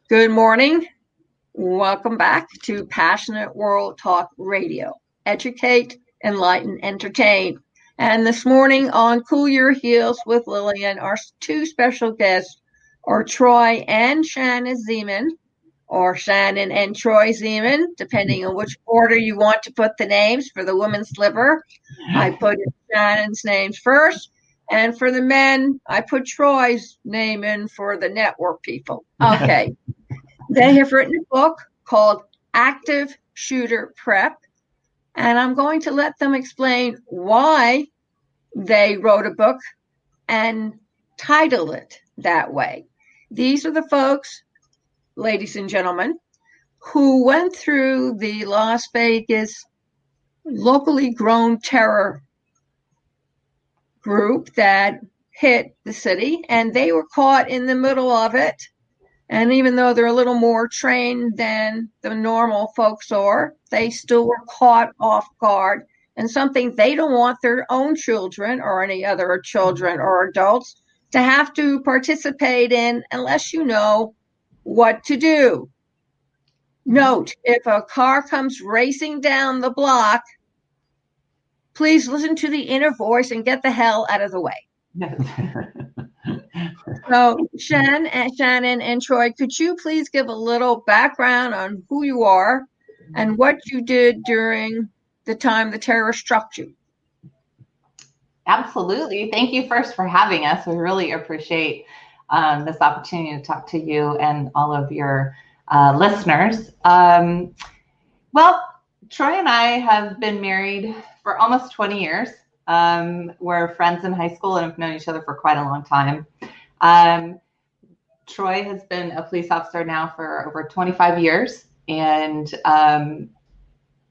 Good morning. Welcome back to Passionate World Talk Radio. Educate, enlighten, entertain. And this morning on Cool Your Heels with Lillian, our two special guests are Troy and Shannon Zeeman, or Shannon and Troy Zeeman, depending on which order you want to put the names. For the women's sliver, I put Shannon's names first. And for the men, I put Troy's name in for the network people. Okay. They have written a book called Active Shooter Prep, and I'm going to let them explain why they wrote a book and titled it that way. These are the folks, ladies and gentlemen, who went through the Las Vegas locally grown terror group that hit the city, and they were caught in the middle of it. And even though they're a little more trained than the normal folks are, they still were caught off guard, and something they don't want their own children or any other children or adults to have to participate in unless you know what to do. Note, if a car comes racing down the block, please listen to the inner voice and get the hell out of the way. So, Shannon and Troy, could you please give a little background on who you are and what you did during the time the terror struck you? Absolutely. Thank you first for having us. We really appreciate this opportunity to talk to you and all of your listeners. Well, Troy and I have been married for almost 20 years. We're friends in high school and have known each other for quite a long time. Troy has been a police officer now for over 25 years. And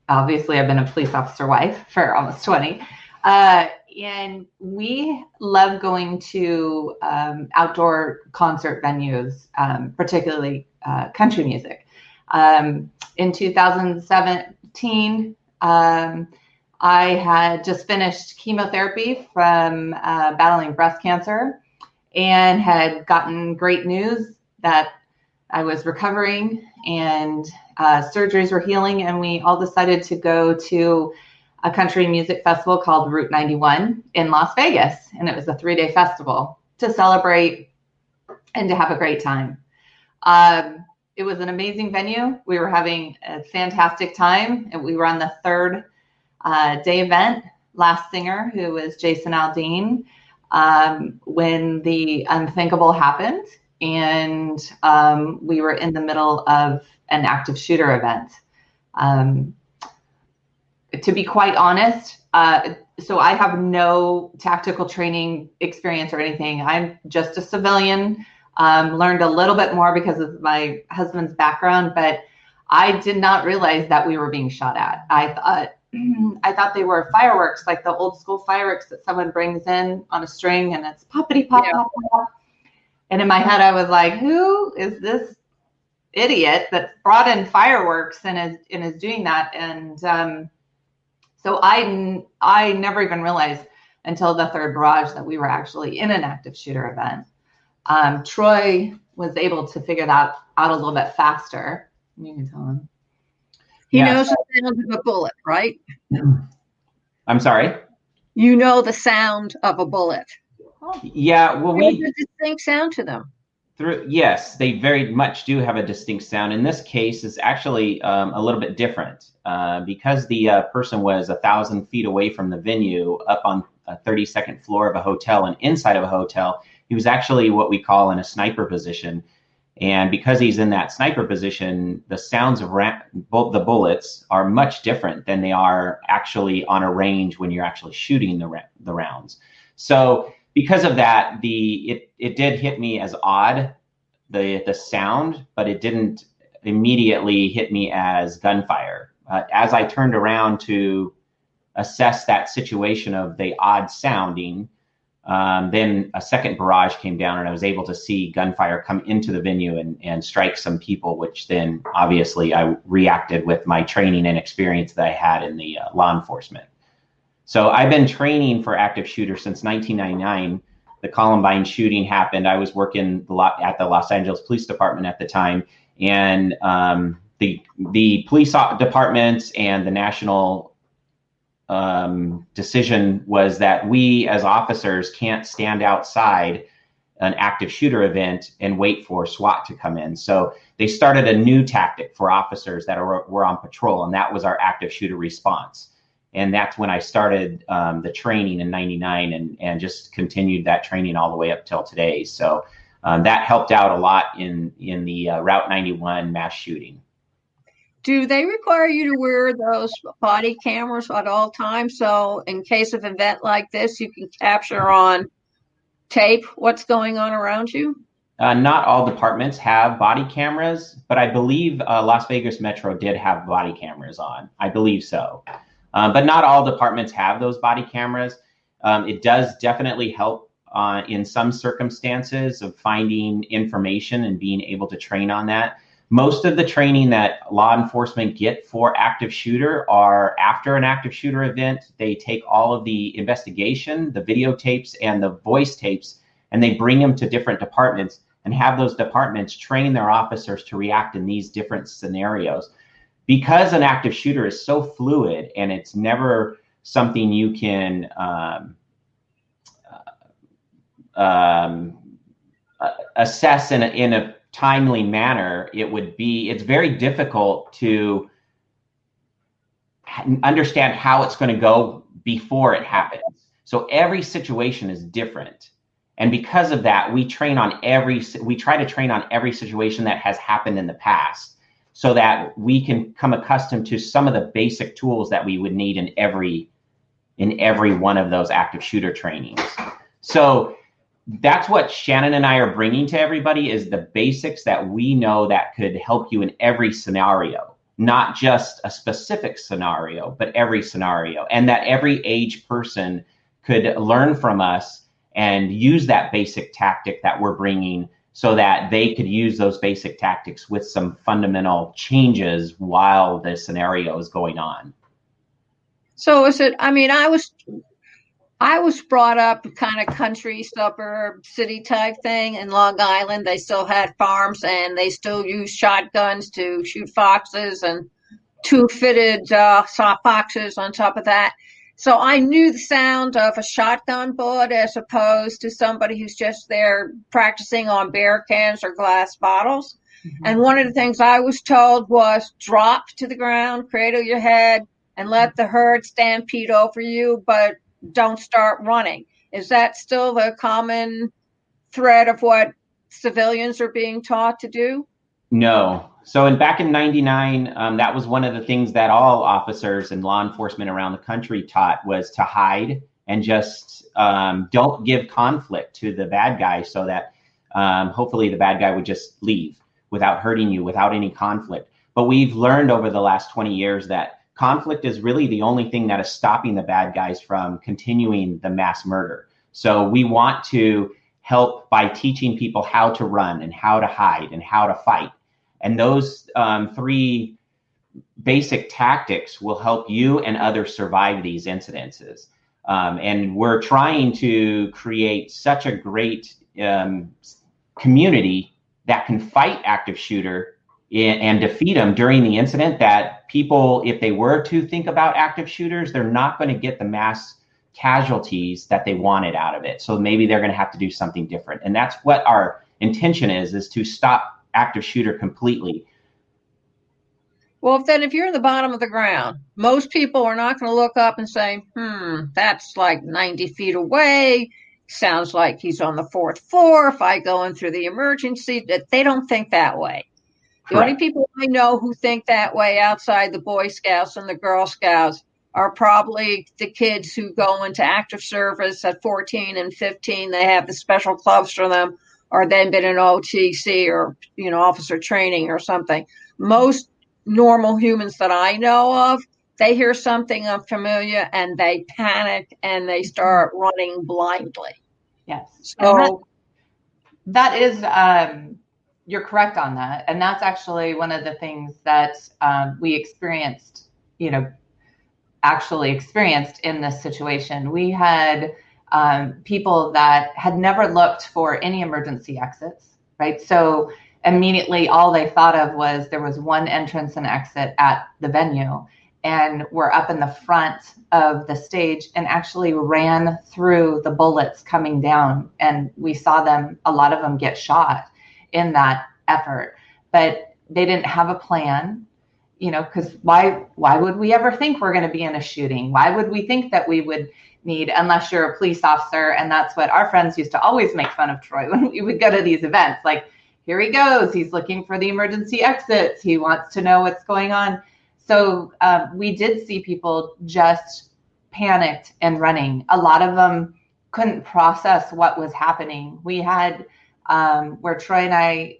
obviously I've been a police officer wife for almost 20. And we love going to outdoor concert venues, particularly country music. In 2017, I had just finished chemotherapy from battling breast cancer and had gotten great news that I was recovering and surgeries were healing. And we all decided to go to a country music festival called Route 91 in Las Vegas. And it was a 3-day festival to celebrate and to have a great time. It was an amazing venue. We were having a fantastic time. And we were on the third day event. Last singer, who was Jason Aldean, when the unthinkable happened, and we were in the middle of an active shooter event. To be quite honest, so I have no tactical training experience or anything. I'm just a civilian, learned a little bit more because of my husband's background, but I did not realize that we were being shot at. I thought they were fireworks, like the old school fireworks that someone brings in on a string and it's poppity pop, pop, pop. And in my head, I was like, who is this idiot that brought in fireworks and is doing that? And so I never even realized until the third barrage that we were actually in an active shooter event. Troy was able to figure that out a little bit faster. You can tell him. He knows the sound of a bullet, right? I'm sorry? You know the sound of a bullet. Yeah, well, There's a distinct sound to them. Yes, they very much do have a distinct sound. In this case, it's actually a little bit different because the person was 1,000 feet away from the venue, up on a 32nd floor of a hotel and inside of a hotel. He was actually what we call in a sniper position. And because he's in that sniper position, the sounds of the bullets are much different than they are actually on a range when you're actually shooting the rounds. So because of that, it did hit me as odd, the sound, but it didn't immediately hit me as gunfire. As I turned around to assess that situation of the odd sounding, then a second barrage came down and I was able to see gunfire come into the venue and strike some people, which then obviously I reacted with my training and experience that I had in the law enforcement. So I've been training for active shooters since 1999. The Columbine shooting happened. I was working at the Los Angeles Police Department at the time. And the police departments and the national decision was that we as officers can't stand outside an active shooter event and wait for SWAT to come in. So they started a new tactic for officers that were on patrol, and that was our active shooter response. And that's when I started the training in '99 and just continued that training all the way up till today. So that helped out a lot in the Route 91 mass shooting. Do they require you to wear those body cameras at all times? So in case of an event like this, you can capture on tape what's going on around you? Not all departments have body cameras, but I believe Las Vegas Metro did have body cameras on. I believe so. But not all departments have those body cameras. It does definitely help in some circumstances of finding information and being able to train on that. Most of the training that law enforcement get for active shooter are after an active shooter event. They take all of the investigation, the videotapes and the voice tapes, and they bring them to different departments and have those departments train their officers to react in these different scenarios. Because an active shooter is so fluid and it's never something you can assess in a timely manner, it's very difficult to understand how it's going to go before it happens. So every situation is different. And because of that, we try to train on every situation that has happened in the past so that we can come accustomed to some of the basic tools that we would need in every one of those active shooter trainings. So that's what Shannon and I are bringing to everybody, is the basics that we know that could help you in every scenario, not just a specific scenario, but every scenario, and that every age person could learn from us and use that basic tactic that we're bringing so that they could use those basic tactics with some fundamental changes while the scenario is going on. So is it, I mean, I was brought up kind of country, suburb, city type thing in Long Island. They still had farms and they still used shotguns to shoot foxes and two fitted soft boxes on top of that. So I knew the sound of a shotgun bullet as opposed to somebody who's just there practicing on beer cans or glass bottles. Mm-hmm. And one of the things I was told was drop to the ground, cradle your head, and let the herd stampede over you, but don't start running. Is that still the common thread of what civilians are being taught to do? No. So back in '99, that was one of the things that all officers and law enforcement around the country taught, was to hide and just don't give conflict to the bad guy, so that hopefully the bad guy would just leave without hurting you, without any conflict. But we've learned over the last 20 years that conflict is really the only thing that is stopping the bad guys from continuing the mass murder. So we want to help by teaching people how to run and how to hide and how to fight. And those three basic tactics will help you and others survive these incidences. And we're trying to create such a great community that can fight active shooter and defeat them during the incident, that people, if they were to think about active shooters, they're not going to get the mass casualties that they wanted out of it. So maybe they're going to have to do something different. And that's what our intention is to stop active shooter completely. Well, then if you're in the bottom of the ground, most people are not going to look up and say, that's like 90 feet away. Sounds like he's on the fourth floor. If I go in through the emergency, they don't think that way. The only people I know who think that way outside the Boy Scouts and the Girl Scouts are probably the kids who go into active service at 14 and 15. They have the special clubs for them, or they've been in OTC or, officer training or something. Most normal humans that I know of, they hear something unfamiliar and they panic and they start running blindly. Yes. So that is, you're correct on that. And that's actually one of the things that we experienced, actually experienced in this situation. We had people that had never looked for any emergency exits, right? So immediately all they thought of was there was one entrance and exit at the venue, and were up in the front of the stage and actually ran through the bullets coming down. And we saw them, a lot of them get shot in that effort, but they didn't have a plan, because why would we ever think we're going to be in a shooting? Why would we think that we would need, unless you're a police officer? And that's what our friends used to always make fun of Troy when we would go to these events. Like, here he goes, he's looking for the emergency exits, he wants to know what's going on. So we did see people just panicked and running. A lot of them couldn't process what was happening. We had where Troy and I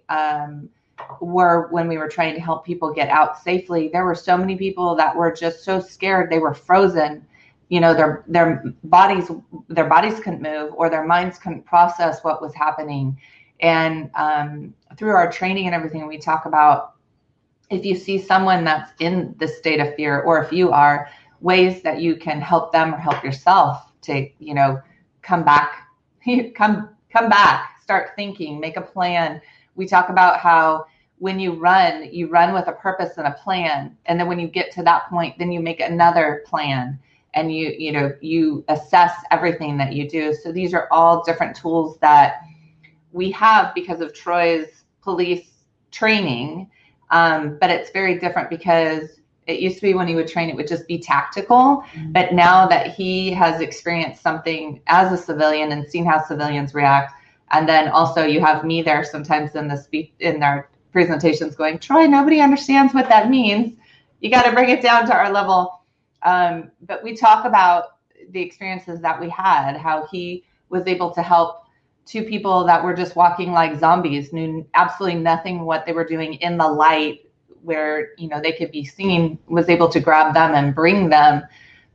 were, when we were trying to help people get out safely, there were so many people that were just so scared, they were frozen. Their bodies couldn't move, or their minds couldn't process what was happening. And through our training and everything, we talk about, if you see someone that's in this state of fear, or if you are, ways that you can help them or help yourself to, come back, come back, start thinking, make a plan. We talk about how when you run with a purpose and a plan. And then when you get to that point, then you make another plan, and you assess everything that you do. So these are all different tools that we have because of Troy's police training. But it's very different, because it used to be when he would train, it would just be tactical. But now that he has experienced something as a civilian and seen how civilians react, and then also you have me there sometimes in our presentations going, Troy, nobody understands what that means. You got to bring it down to our level. But we talk about the experiences that we had, how he was able to help two people that were just walking like zombies, knew absolutely nothing what they were doing in the light where, they could be seen, was able to grab them and bring them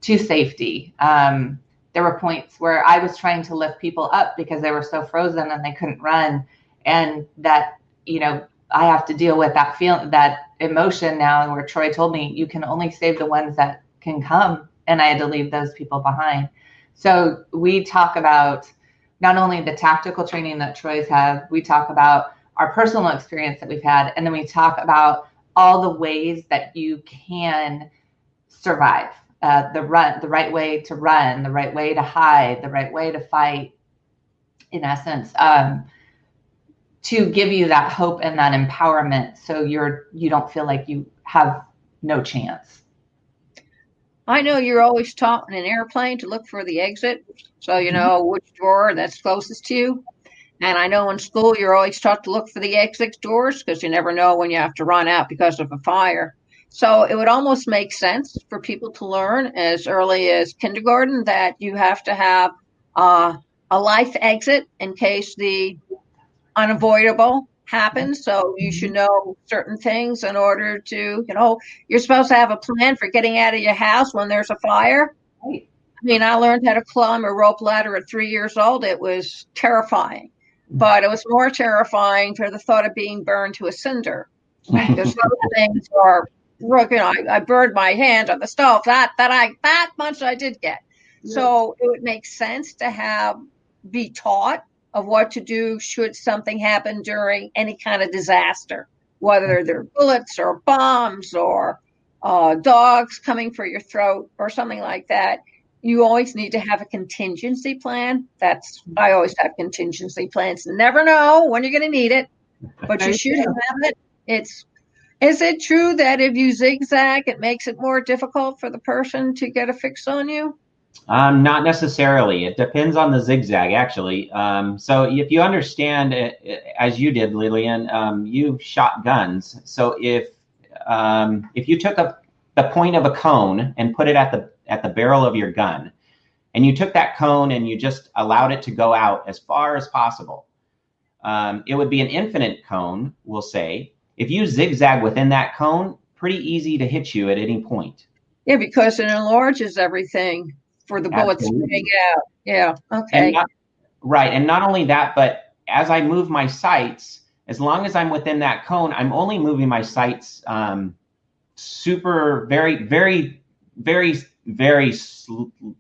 to safety. There were points where I was trying to lift people up because they were so frozen and they couldn't run. And that, I have to deal with that feeling, that emotion now, where Troy told me, you can only save the ones that can come. And I had to leave those people behind. So we talk about not only the tactical training that Troy's had, we talk about our personal experience that we've had, and then we talk about all the ways that you can survive. The right way to run, the right way to hide, the right way to fight, in essence, to give you that hope and that empowerment, so you don't feel like you have no chance. I know you're always taught in an airplane to look for the exit, so you know which door that's closest to you. And I know in school you're always taught to look for the exit doors, because you never know when you have to run out because of a fire. So it would almost make sense for people to learn as early as kindergarten that you have to have a life exit in case the unavoidable happens. So you should know certain things in order to, you're supposed to have a plan for getting out of your house when there's a fire. Right. I mean, I learned how to climb a rope ladder at 3 years old. It was terrifying, but it was more terrifying for the thought of being burned to a cinder. Because those things are, I burned my hand on the stove. That much I did get. Yeah. So it would make sense to be taught of what to do should something happen during any kind of disaster, whether they're bullets or bombs or dogs coming for your throat or something like that. You always need to have a contingency plan. I always have contingency plans. Never know when you're going to need it, but you should have it. Is it true that if you zigzag, it makes it more difficult for the person to get a fix on you? Not necessarily. It depends on the zigzag, actually. So if you understand, as you did, Lillian, you shot guns. So if you took the point of a cone and put it at the barrel of your gun, and you took that cone and you just allowed it to go out as far as possible, it would be an infinite cone, we'll say. If you zigzag within that cone, pretty easy to hit you at any point. Yeah, because it enlarges everything for the bullets to dig out. Yeah, okay. And not only that, but as I move my sights, as long as I'm within that cone, I'm only moving my sights very, very, very, very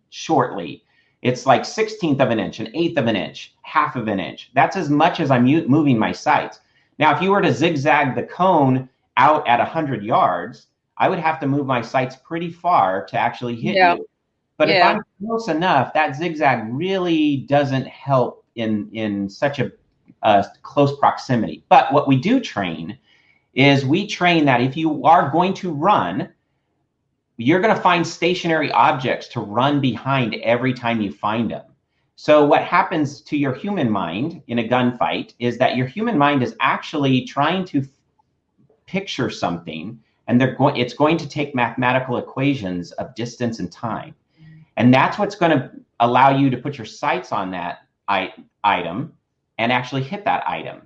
shortly. It's like 1/16 of an inch, 1/8 of an inch, 1/2 of an inch. That's as much as I'm moving my sights. Now, if you were to zigzag the cone out at 100 yards, I would have to move my sights pretty far to actually hit you. But if I'm close enough, that zigzag really doesn't help in such a close proximity. But what we do train is we train that if you are going to run, you're going to find stationary objects to run behind every time you find them. So what happens to your human mind in a gunfight is that your human mind is actually trying to picture something, and it's going to take mathematical equations of distance and time. And that's what's going to allow you to put your sights on that item and actually hit that item.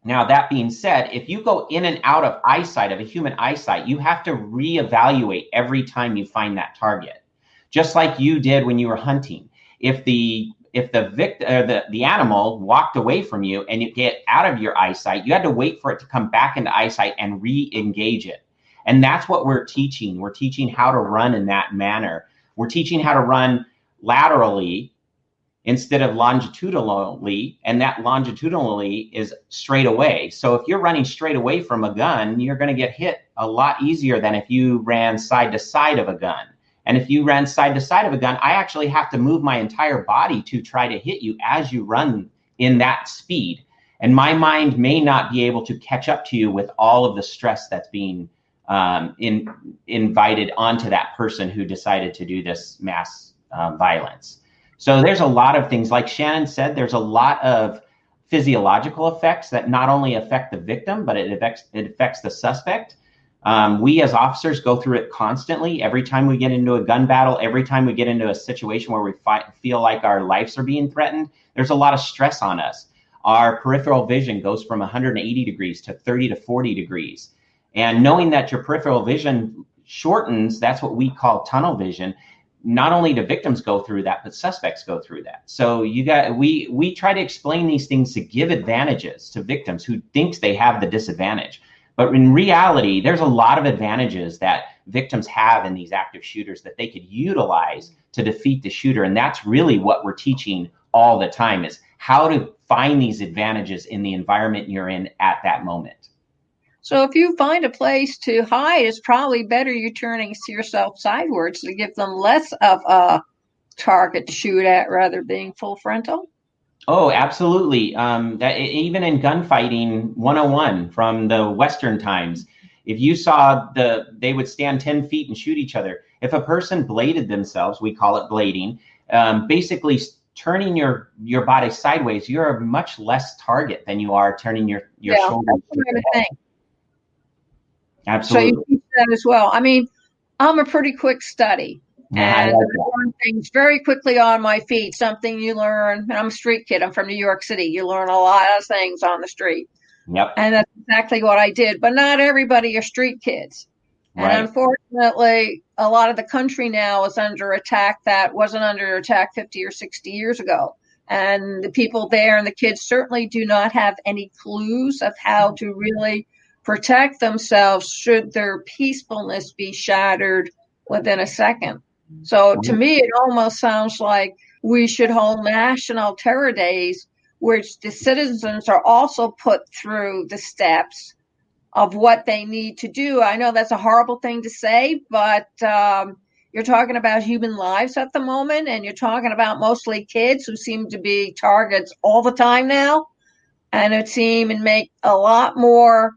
Now, that being said, if you go in and out of eyesight, of a human eyesight, you have to reevaluate every time you find that target, just like you did when you were hunting. If the animal walked away from you and you get out of your eyesight, you had to wait for it to come back into eyesight and re-engage it. And that's what we're teaching. We're teaching how to run in that manner. We're teaching how to run laterally instead of longitudinally, and that longitudinally is straight away. So if you're running straight away from a gun, you're going to get hit a lot easier than if you ran side to side of a gun. And if you ran side to side of a gun, I actually have to move my entire body to try to hit you as you run in that speed. And my mind may not be able to catch up to you with all of the stress that's being invited onto that person who decided to do this mass violence. So there's a lot of things, like Shannon said, there's a lot of physiological effects that not only affect the victim, but it affects the suspect. We as officers go through it constantly. Every time we get into a gun battle, every time we get into a situation where we feel like our lives are being threatened, there's a lot of stress on us. Our peripheral vision goes from 180 degrees to 30 to 40 degrees. And knowing that your peripheral vision shortens, that's what we call tunnel vision. Not only do victims go through that, but suspects go through that. So we try to explain these things to give advantages to victims who thinks they have the disadvantage. But in reality, there's a lot of advantages that victims have in these active shooters that they could utilize to defeat the shooter. And that's really what we're teaching all the time, is how to find these advantages in the environment you're in at that moment. So if you find a place to hide, it's probably better you turning yourself sideways to give them less of a target to shoot at rather than being full frontal. Oh, absolutely. Even in gunfighting 101 from the Western times, if you saw they would stand 10 feet and shoot each other. If a person bladed themselves, we call it blading, basically turning your body sideways, you're a much less target than you are turning your shoulders. That's what I would think. Absolutely. So you teach that as well. I mean, I'm a pretty quick study. And I learn things very quickly on my feet, something you learn. And I'm a street kid. I'm from New York City. You learn a lot of things on the street. Yep. And that's exactly what I did. But not everybody are street kids. Right. And unfortunately, a lot of the country now is under attack that wasn't under attack 50 or 60 years ago. And the people there and the kids certainly do not have any clues of how to really protect themselves should their peacefulness be shattered within a second. So to me, it almost sounds like we should hold national terror days, which the citizens are also put through the steps of what they need to do. I know that's a horrible thing to say, but you're talking about human lives at the moment, and you're talking about mostly kids who seem to be targets all the time now. And it seems and make a lot more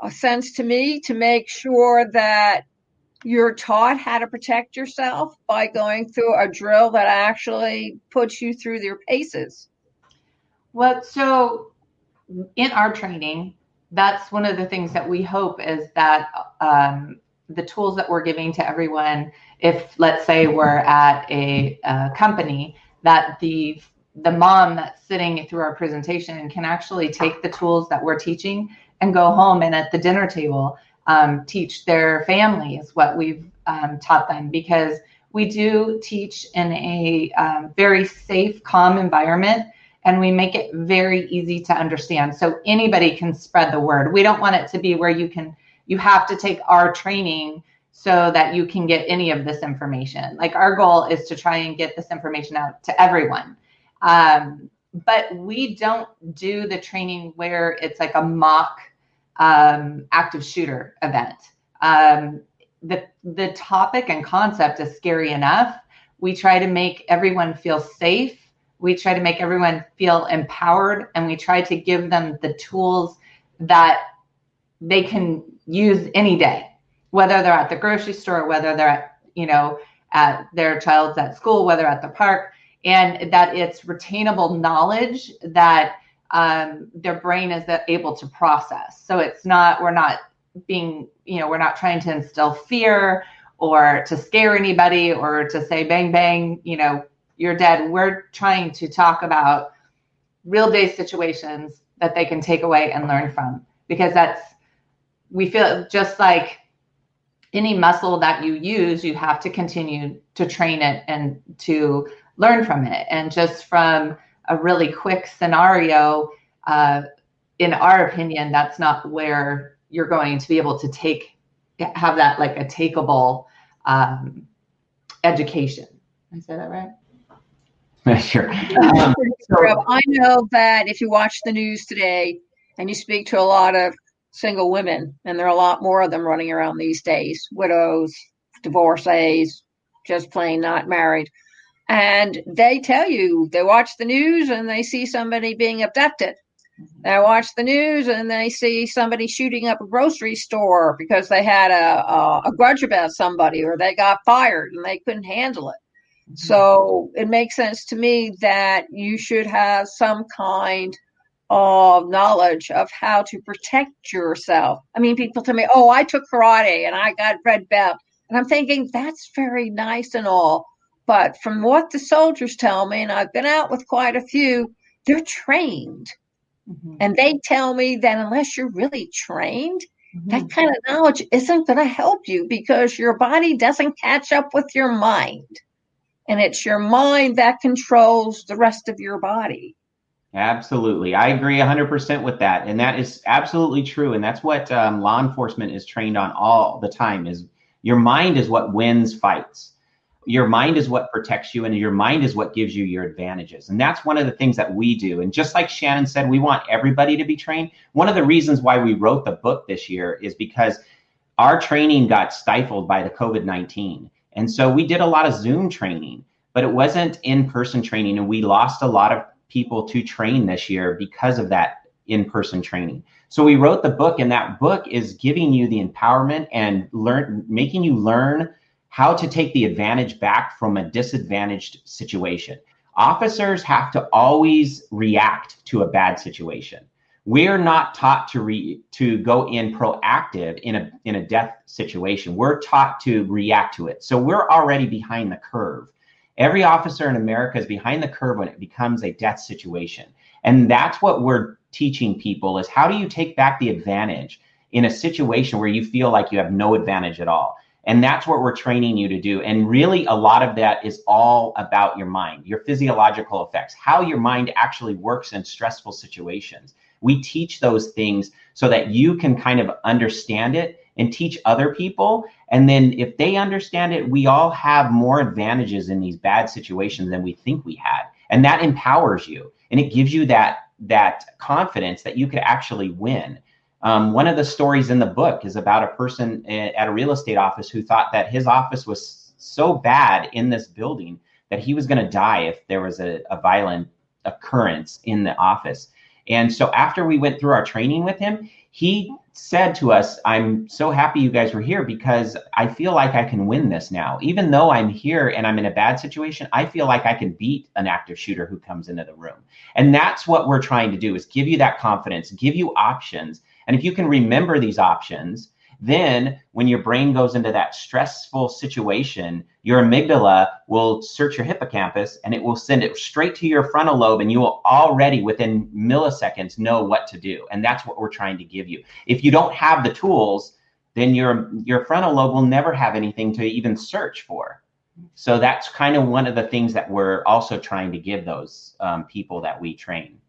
sense to me to make sure that you're taught how to protect yourself by going through a drill that actually puts you through your paces. Well, so in our training, that's one of the things that we hope is that the tools that we're giving to everyone, if let's say we're at a company, that the mom that's sitting through our presentation can actually take the tools that we're teaching and go home and at the dinner table teach their families what we've taught them, because we do teach in a very safe, calm environment, and we make it very easy to understand. So anybody can spread the word. We don't want it to be where you have to take our training so that you can get any of this information. Like, our goal is to try and get this information out to everyone. But we don't do the training where it's like a mock active shooter event. The topic and concept is scary enough. We try to make everyone feel safe. We try to make everyone feel empowered, and we try to give them the tools that they can use any day, whether they're at the grocery store, whether they're at their child's at school, whether at the park, and that it's retainable knowledge that their brain is able to process. So we're not trying to instill fear or to scare anybody or to say, bang, bang, you're dead. We're trying to talk about real day situations that they can take away and learn from, because we feel just like any muscle that you use, you have to continue to train it and to learn from it. And just from a really quick scenario, in our opinion, that's not where you're going to be able to have that like a takeable education. Did I say that right? Sure. I know that if you watch the news today and you speak to a lot of single women, and there are a lot more of them running around these days, widows, divorcees, just plain not married. And they tell you, they watch the news and they see somebody being abducted. They watch the news and they see somebody shooting up a grocery store because they had a grudge about somebody, or they got fired and they couldn't handle it. So it makes sense to me that you should have some kind of knowledge of how to protect yourself. I mean, people tell me, oh, I took karate and I got red belt. And I'm thinking, that's very nice and all. But from what the soldiers tell me, and I've been out with quite a few, they're trained. And they tell me that unless you're really trained, that kind of knowledge isn't going to help you, because your body doesn't catch up with your mind. And it's your mind that controls the rest of your body. Absolutely. I agree 100% with that. And that is absolutely true. And that's what law enforcement is trained on all the time, is your mind is what wins fights. Your mind is what protects you, and your mind is what gives you your advantages. And that's one of the things that we do. And just like Shannon said, we want everybody to be trained. One of the reasons why we wrote the book this year is because our training got stifled by the COVID-19. And so we did a lot of Zoom training, but it wasn't in-person training. And we lost a lot of people to train this year because of that in-person training. So we wrote the book, and that book is giving you the empowerment and making you learn how to take the advantage back from a disadvantaged situation. Officers have to always react to a bad situation. We're not taught to go in proactive in a death situation. We're taught to react to it. So we're already behind the curve. Every officer in America is behind the curve when it becomes a death situation. And that's what we're teaching people, is how do you take back the advantage in a situation where you feel like you have no advantage at all. And that's what we're training you to do. And really, a lot of that is all about your mind, your physiological effects, how your mind actually works in stressful situations. We teach those things so that you can kind of understand it and teach other people. And then if they understand it, we all have more advantages in these bad situations than we think we had. And that empowers you. And it gives you that confidence that you could actually win. One of the stories in the book is about a person at a real estate office who thought that his office was so bad in this building that he was going to die if there was a violent occurrence in the office. And so after we went through our training with him, he said to us, I'm so happy you guys were here because I feel like I can win this now. Even though I'm here and I'm in a bad situation, I feel like I can beat an active shooter who comes into the room. And that's what we're trying to do, is give you that confidence, give you options. And if you can remember these options, then when your brain goes into that stressful situation, your amygdala will search your hippocampus and it will send it straight to your frontal lobe, and you will already within milliseconds know what to do. And that's what we're trying to give you. If you don't have the tools, then your frontal lobe will never have anything to even search for. So that's kind of one of the things that we're also trying to give those people that we train.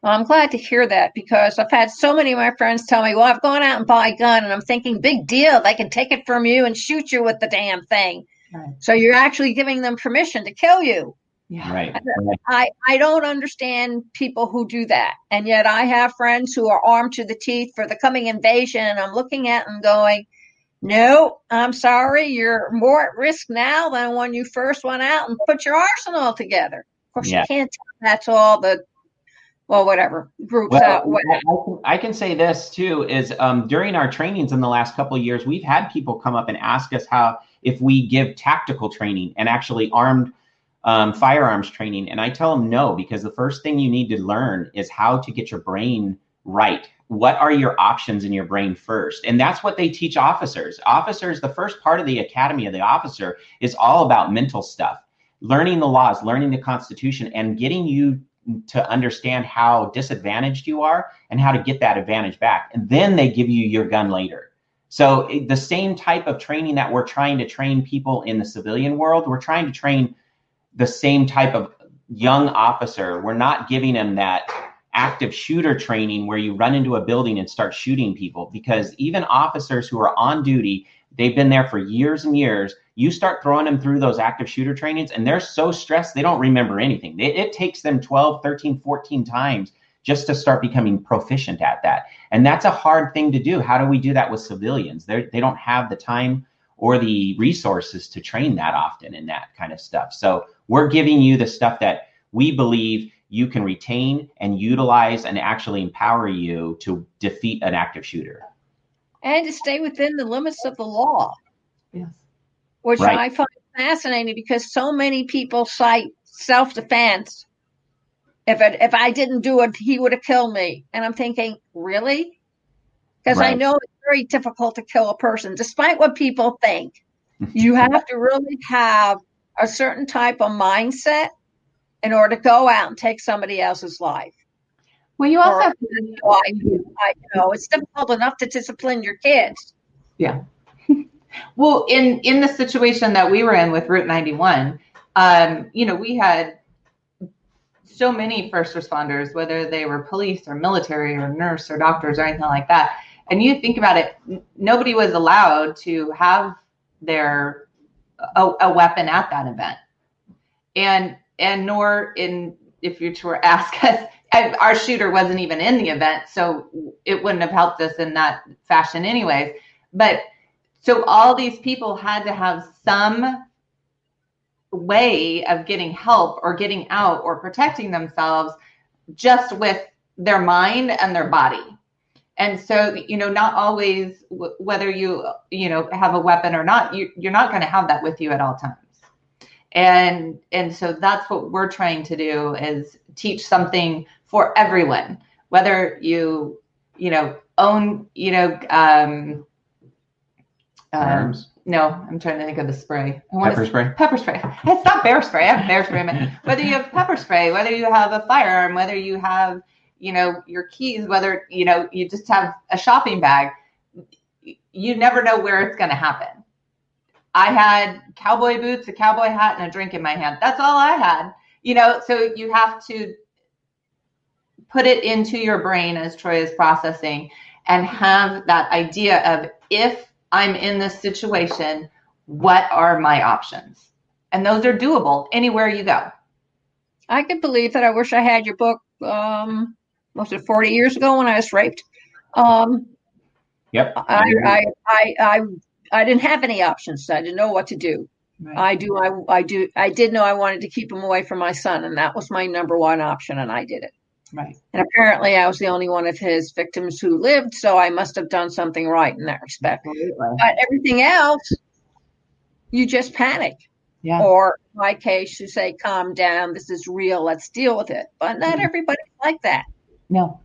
Well, I'm glad to hear that, because I've had so many of my friends tell me, well, I've gone out and bought a gun, and I'm thinking, big deal. They can take it from you and shoot you with the damn thing. Right. So you're actually giving them permission to kill you. Yeah. Right. I don't understand people who do that. And yet I have friends who are armed to the teeth for the coming invasion. And I'm looking at them going, no, I'm sorry. You're more at risk now than when you first went out and put your arsenal together. Of course, Yeah. you can't tell that's all the, well, whatever, groups out. I can say this too, is during our trainings in the last couple of years, we've had people come up and ask us if we give tactical training and actually armed firearms training. And I tell them no, because the first thing you need to learn is how to get your brain right. What are your options in your brain first? And that's what they teach officers. Officers, the first part of the academy of the officer is all about mental stuff, learning the laws, learning the Constitution, and getting you to understand how disadvantaged you are and how to get that advantage back. And then they give you your gun later. So the same type of training that we're trying to train people in the civilian world, we're trying to train the same type of young officer. We're not giving them that active shooter training where you run into a building and start shooting people, because even officers who are on duty, they've been there for years and years. You start throwing them through those active shooter trainings and they're so stressed, they don't remember anything. It takes them 12, 13, 14 times just to start becoming proficient at that. And that's a hard thing to do. How do we do that with civilians? They don't have the time or the resources to train that often in that kind of stuff. So we're giving you the stuff that we believe you can retain and utilize and actually empower you to defeat an active shooter. And to stay within the limits of the law. Yes. Which right. I find fascinating, because so many people cite self-defense. If I didn't do it, he would have killed me. And I'm thinking, really? Because right. I know it's very difficult to kill a person, despite what people think. You have to really have a certain type of mindset in order to go out and take somebody else's life. Well, you also have to, I know it's difficult enough to discipline your kids. Yeah. Well, in the situation that we were in with Route 91, we had so many first responders, whether they were police or military or nurse or doctors or anything like that. And you think about it, nobody was allowed to have a weapon at that event. And nor if you were to ask us, our shooter wasn't even in the event, so it wouldn't have helped us in that fashion anyways. But so all these people had to have some way of getting help or getting out or protecting themselves just with their mind and their body. And so, not always, whether you have a weapon or not, you're not going to have that with you at all times. And so that's what we're trying to do, is teach something for everyone, whether you own, arms. No, I'm trying to think of the spray. Pepper spray? Pepper spray. It's not bear spray. I have bear spray. Whether you have pepper spray, whether you have a firearm, whether you have, your keys, whether, you just have a shopping bag, you never know where it's going to happen. I had cowboy boots, a cowboy hat, and a drink in my hand. That's all I had, so you have to put it into your brain as Troy is processing and have that idea of, if I'm in this situation, what are my options? And those are doable anywhere you go. I could believe that. I wish I had your book, was it 40 years ago when I was raped? Yep. I didn't have any options. So I didn't know what to do. Right. I did know I wanted to keep him away from my son, and that was my number one option, and I did it. Right. And apparently I was the only one of his victims who lived, so I must have done something right in that respect. Absolutely. But everything else, you just panic. Yeah. Or in my case, you say, calm down, this is real, let's deal with it. But not everybody's like that. No.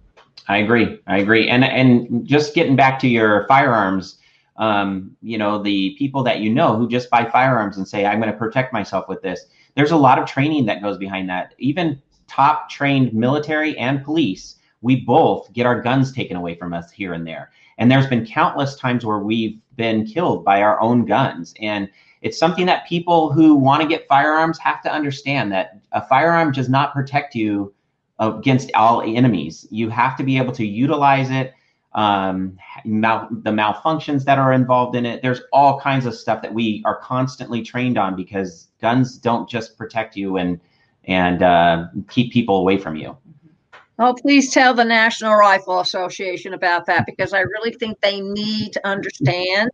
I agree. And just getting back to your firearms, the people that who just buy firearms and say, I'm going to protect myself with this. There's a lot of training that goes behind that. Even top trained military and police, we both get our guns taken away from us here and there. And there's been countless times where we've been killed by our own guns. And it's something that people who want to get firearms have to understand, that a firearm does not protect you against all enemies. You have to be able to utilize it. The malfunctions that are involved in it. There's all kinds of stuff that we are constantly trained on, because guns don't just protect you and and keep people away from you. Oh, please tell the National Rifle Association about that, because I really think they need to understand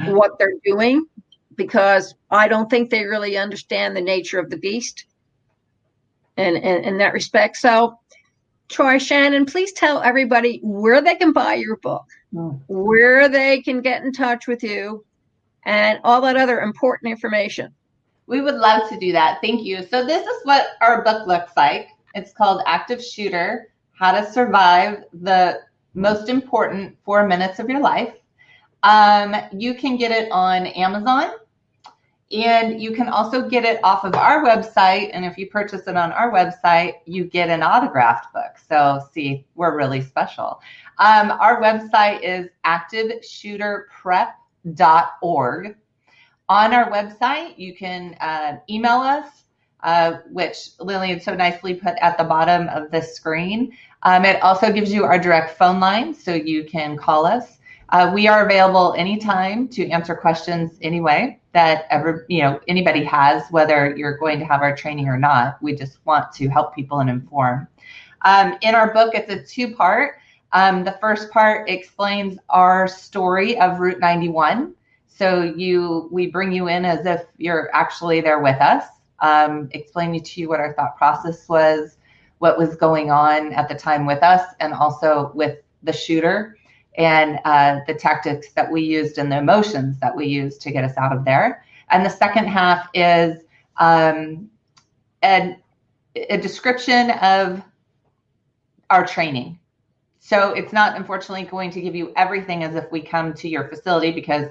what they're doing, because I don't think they really understand the nature of the beast in that respect. So, Troy, Shannon, please tell everybody where they can buy your book, where they can get in touch with you, and all that other important information. We would love to do that. Thank you. So this is what our book looks like. It's called Active Shooter: How to Survive the Most Important 4 Minutes of Your Life. You can get it on Amazon, and you can also get it off of our website. And if you purchase it on our website, you get an autographed book. So see, we're really special. Our website is activeshooterprep.org. On our website, you can email us, which Lillian so nicely put at the bottom of the screen. It also gives you our direct phone line, so you can call us. We are available anytime to answer questions anyway that anybody has, whether you're going to have our training or not. We just want to help people and inform. In our book, it's a 2-part. The first part explains our story of Route 91. So we bring you in as if you're actually there with us, explaining to you what our thought process was, what was going on at the time with us, and also with the shooter, and the tactics that we used and the emotions that we used to get us out of there. And the second half is a description of our training. So it's not, unfortunately, going to give you everything as if we come to your facility, because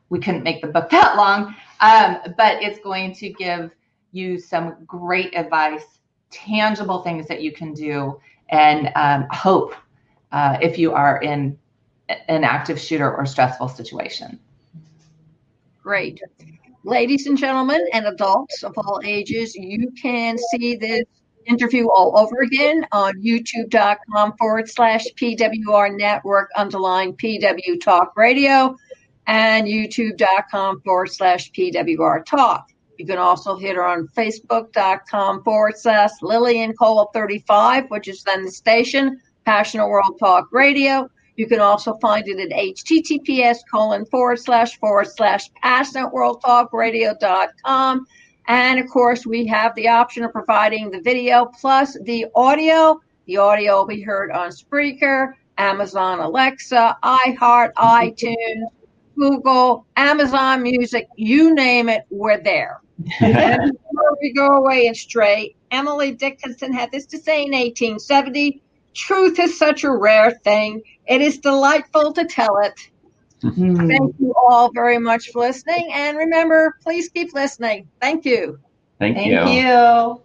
we couldn't make the book that long, but it's going to give you some great advice, tangible things that you can do, and hope if you are in an active shooter or stressful situation. Great. Ladies and gentlemen, and adults of all ages, you can see this interview all over again on youtube.com/PWR Network _PW Talk Radio and youtube.com/PWR Talk. You can also hit her on facebook.com/Lillian Cauldwell 35, which is then the station, Passionate World Talk Radio. You can also find it at https://passionateworldtalkradio.com. And of course, we have the option of providing the video plus the audio. The audio will be heard on Spreaker, Amazon Alexa, iHeart, iTunes, Google, Amazon Music, you name it, we're there. And before we go away and stray, Emily Dickinson had this to say in 1870, "Truth is such a rare thing. It is delightful to tell it." Thank you all very much for listening. And remember, please keep listening. Thank you. Thank you. Thank you.